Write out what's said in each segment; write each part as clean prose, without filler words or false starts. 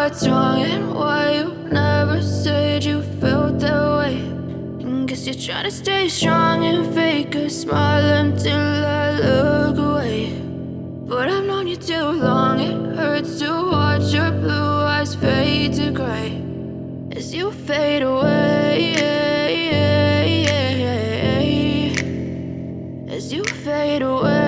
what's wrong and why you never said you felt that way. And guess you're trying to stay strong and fake a smile until I look away. But I've known you too long, it hurts to watch your blue eyes fade to gray as you fade away, as you fade away.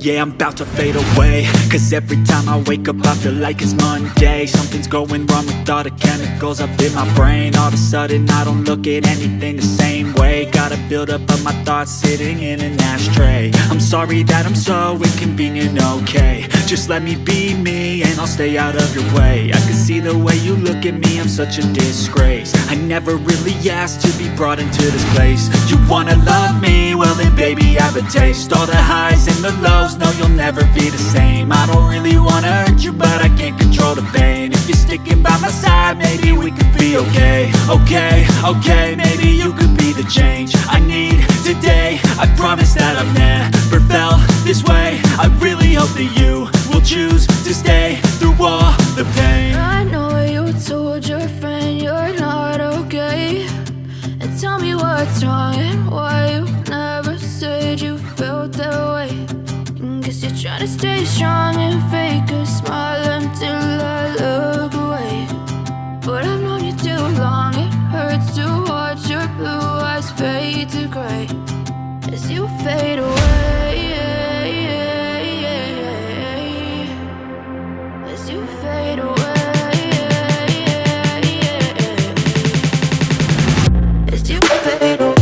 Yeah, I'm about to fade away, cause every time I wake up I feel like it's Monday. Something's going wrong with all the chemicals up in my brain. All of a sudden I don't look at anything the same way. Got a buildup of my thoughts sitting in an ashtray. I'm sorry that I'm so inconvenient, okay. Just let me be me and I'll stay out of your way. I can see the way you look at me, I'm such a disgrace. I never really asked to be brought into this place. You wanna love me? Well then baby, have a taste. All the highs and the lows, no, you'll never be the same. I don't really wanna hurt you, but I can't control the pain. If you're sticking by my side, maybe we could be okay. Okay, maybe you could be the change I need today. I promise that I've never felt this way. I really hope that you will choose to stay through all the pain. I know you told your friend you're not okay, and tell me what's wrong and why you never said you felt that way. Guess you're trying to stay strong and fake a smile until I look away. But I've known you too long, it hurts to watch your blue eyes fade to gray as you fade away, as you fade away, as you fade away.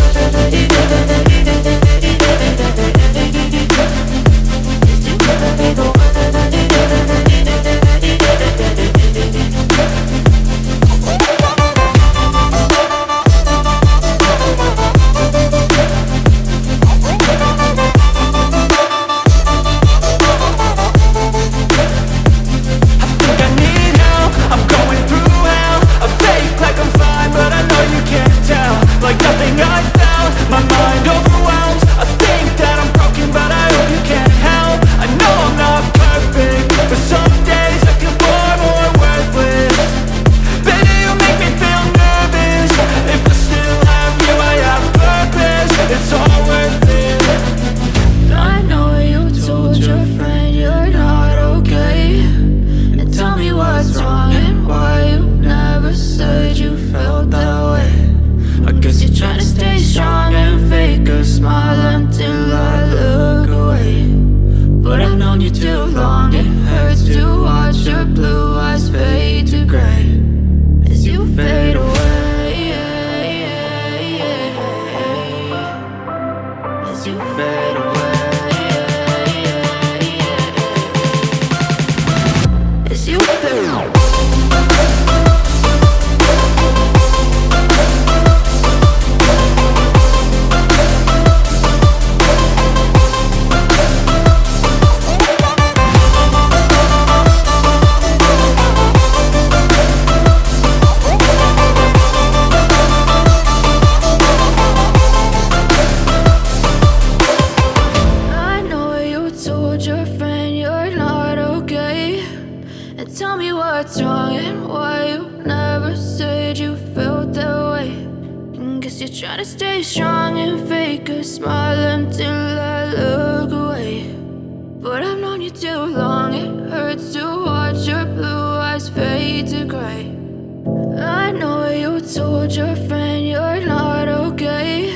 Try to stay strong and fake a smile until I look away. But I've known you too long, it hurts to watch your blue eyes fade to gray. I know you told your friend you're not okay,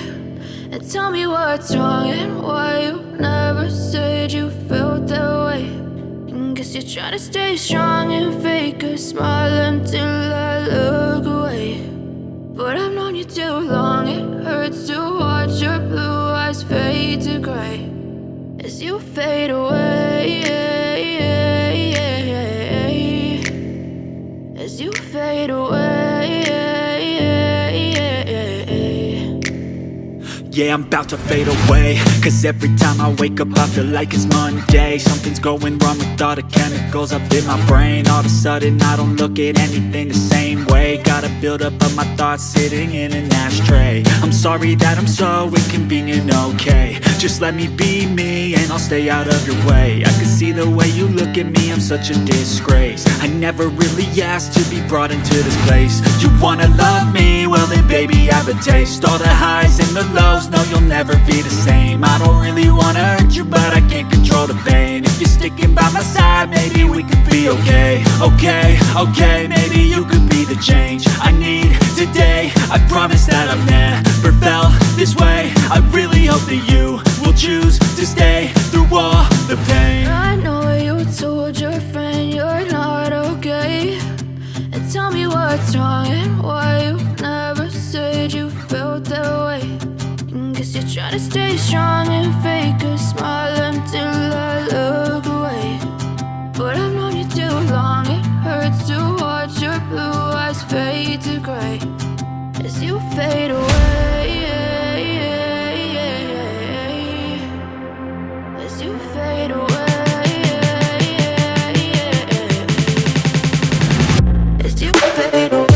and tell me what's wrong and why you never said you felt that way. And guess you're trying to stay strong and fake a smile until I look away. But I've known you too long, it hurts to watch your blue eyes fade to gray as you fade away, as you fade away. Yeah, I'm about to fade away, cause every time I wake up I feel like it's Monday. Something's going wrong with all the chemicals up in my brain. All of a sudden I don't look at anything the same way. Gotta build up of my thoughts sitting in an ashtray. I'm sorry that I'm so inconvenient, okay. Just let me be me and I'll stay out of your way. I can see the way you look at me, I'm such a disgrace. I never really asked to be brought into this place. You wanna love me? Well then baby I have a taste. All the highs and the lows, no you'll never be the same. I don't really wanna hurt you but I can't control the pain. If you're sticking by my side, maybe we could be okay. Okay, maybe you could be the change I need today. I promise that I've never felt this way. I really hope that you will choose to stay through all the pain. I know you told your friend you're not okay, and tell me what's wrong and why you never said you felt that way. Guess you're trying to stay strong and fake a smile until I look away. But I've known you too long, it hurts to watch your blue eyes fade to gray as you fade away. As you fade away. As you fade away.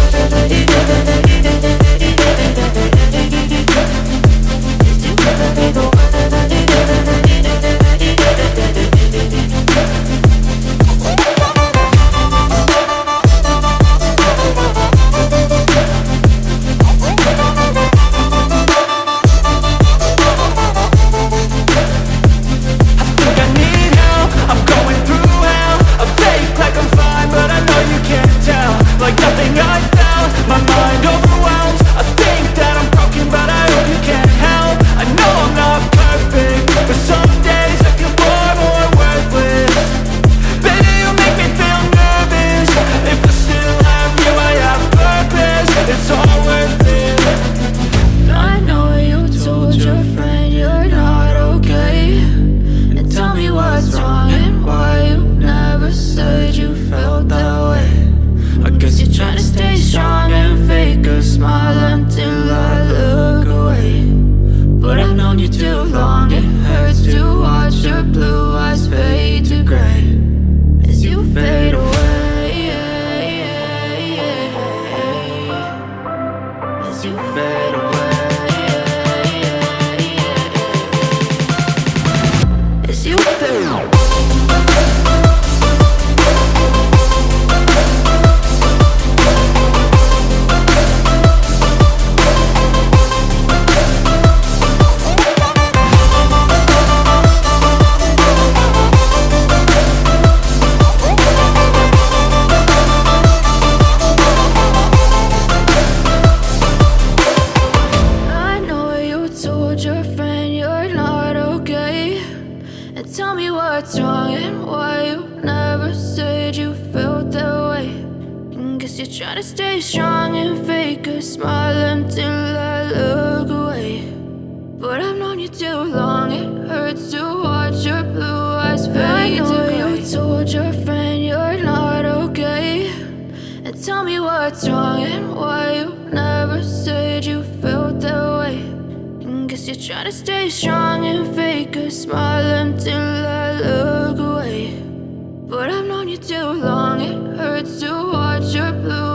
Tell me what's wrong and why you never said you felt that way. Guess you're trying to stay strong and fake a smile until I look away. But I've known you too long, it hurts to watch your blue eyes fade to gray. I know you told your friend you're not okay, and tell me what's wrong and why you never said you felt that way. Guess you're trying to stay strong and fake a smile until I look away. But I've known you too long, it hurts to watch your blue